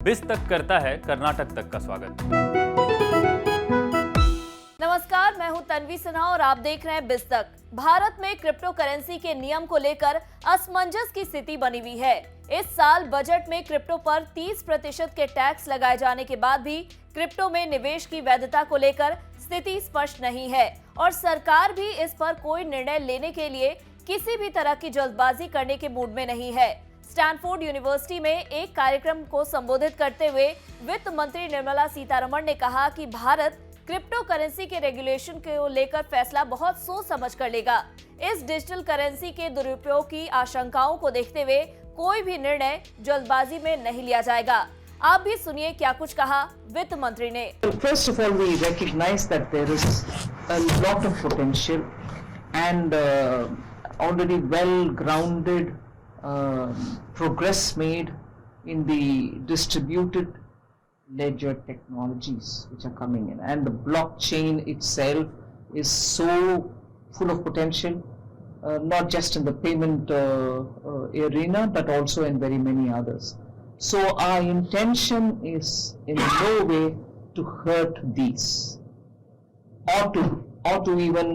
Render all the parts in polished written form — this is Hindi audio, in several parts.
बिस तक करता है कर्नाटक तक का स्वागत। नमस्कार, मैं हूं तन्वी सिन्हा और आप देख रहे हैं बिस तक। भारत में क्रिप्टो करेंसी के नियम को लेकर असमंजस की स्थिति बनी हुई है। इस साल बजट में क्रिप्टो पर 30% के टैक्स लगाए जाने के बाद भी क्रिप्टो में निवेश की वैधता को लेकर स्थिति स्पष्ट नहीं है और सरकार भी इस पर कोई निर्णय लेने के लिए किसी भी तरह की जल्दबाजी करने के मूड में नहीं है। स्टैनफोर्ड यूनिवर्सिटी में एक कार्यक्रम को संबोधित करते हुए वित्त मंत्री निर्मला सीतारमण ने कहा कि भारत क्रिप्टो करेंसी के रेगुलेशन को लेकर फैसला बहुत सोच समझ कर लेगा। इस डिजिटल करेंसी के दुरुपयोग की आशंकाओं को देखते हुए कोई भी निर्णय जल्दबाजी में नहीं लिया जाएगा। आप भी सुनिए क्या कुछ कहा वित्त मंत्री ने। First of all, we recognize that there is a lot of potential and already well-grounded progress made in the distributed ledger technologies which are coming in, and the blockchain itself is so full of potential, not just in the payment arena but also in very many others. So our intention is in no way to hurt these or to even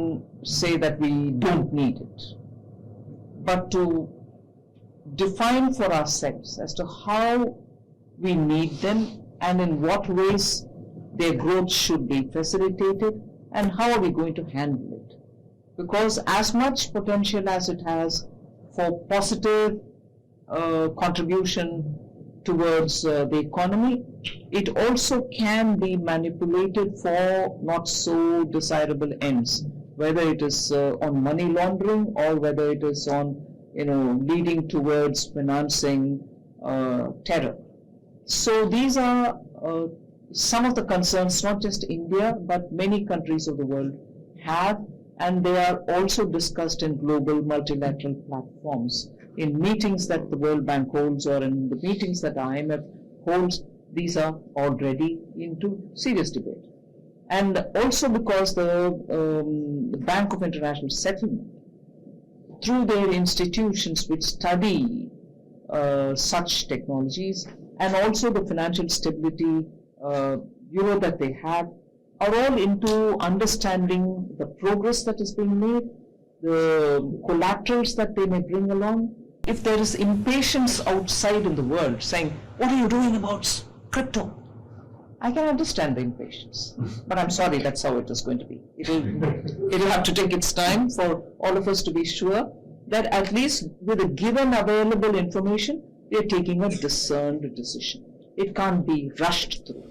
say that we don't need it, but to define for ourselves as to how we need them and in what ways their growth should be facilitated and how are we going to handle it. Because as much potential as it has for positive contribution towards the economy, it also can be manipulated for not so desirable ends, whether it is on money laundering or whether it is on leading towards financing terror. So these are some of the concerns not just India but many countries of the world have, and they are also discussed in global multilateral platforms, in meetings that the World Bank holds or in the meetings that IMF holds. These are already into serious debate, and also because the Bank of International Settlement, through their institutions which study such technologies, and also the financial stability bureau that they have, are all into understanding the progress that is being made, the collaterals that they may bring along. If there is impatience outside in the world saying, what are you doing about crypto? I can understand the impatience, but I'm sorry, that's how it is going to be. It'll have to take its time for all of us to be sure that at least with the given available information, we are taking a discerned decision. It can't be rushed through.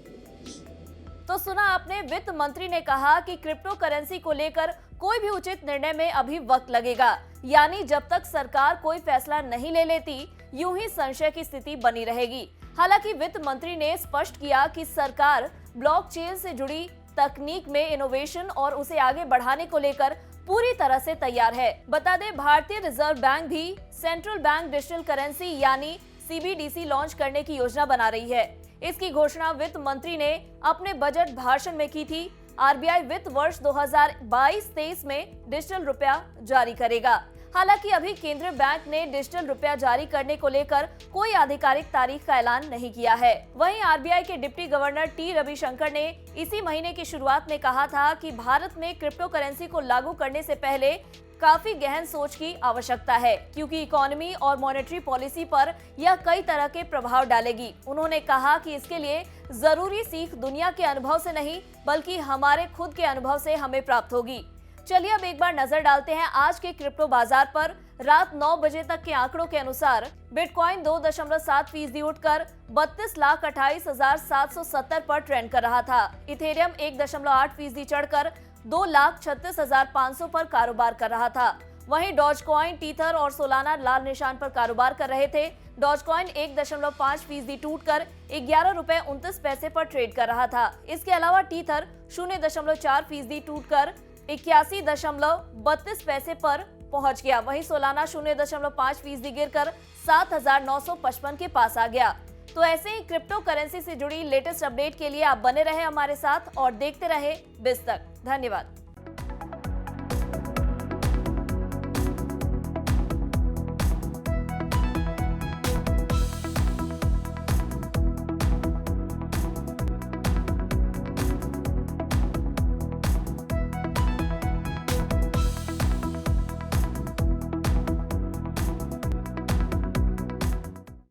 तो सुना आपने, वित्त मंत्री ने कहा कि क्रिप्टो करेंसी को लेकर कोई भी उचित निर्णय में अभी वक्त लगेगा, यानी जब तक सरकार कोई फैसला नहीं ले लेती यूं ही संशय की स्थिति बनी रहेगी। हालांकि वित्त मंत्री ने स्पष्ट किया कि सरकार ब्लॉकचेन से जुड़ी तकनीक में इनोवेशन और उसे आगे बढ़ाने को लेकर पूरी तरह से तैयार है। बता दें, भारतीय रिजर्व बैंक भी सेंट्रल बैंक डिजिटल करेंसी यानी CBDC लॉन्च करने की योजना बना रही है। इसकी घोषणा वित्त मंत्री ने अपने बजट भाषण में की थी। RBI वित्त वर्ष 2022-23 में डिजिटल रुपया जारी करेगा। हालांकि अभी केंद्रीय बैंक ने डिजिटल रुपया जारी करने को लेकर कोई आधिकारिक तारीख का ऐलान नहीं किया है। वहीं RBI के डिप्टी गवर्नर T रविशंकर ने इसी महीने की शुरुआत में कहा था कि भारत में क्रिप्टो करेंसी को लागू करने से पहले काफी गहन सोच की आवश्यकता है, क्योंकि इकोनॉमी और मॉनेटरी पॉलिसी पर यह कई तरह के प्रभाव डालेगी। उन्होंने कहा कि इसके लिए जरूरी सीख दुनिया के अनुभव से नहीं बल्कि हमारे खुद के अनुभव से हमें प्राप्त होगी। चलिए अब एक बार नजर डालते हैं आज के क्रिप्टो बाजार पर। रात 9 बजे तक के आंकड़ों के अनुसार बिटकॉइन 2.7% उठकर 32,28,770 पर ट्रेंड कर रहा था। इथेरियम 1.8% चढ़कर 2,36,500 पर कारोबार कर रहा था। वहीं डॉजकॉइन, टीथर और सोलाना लाल निशान पर कारोबार कर रहे थे। डॉजकॉइन 1.5% टूटकर 11 रुपए 29 पैसे पर ट्रेड कर रहा था। इसके अलावा टीथर 0.4% टूटकर 81.32 पैसे पर पहुंच गया। वहीं सोलाना 0.5% गिरकर 7,955 के पास आ गया। तो ऐसे ही क्रिप्टो करेंसी से जुड़ी लेटेस्ट अपडेट के लिए आप बने रहे हमारे साथ और देखते रहे बिस तक। धन्यवाद।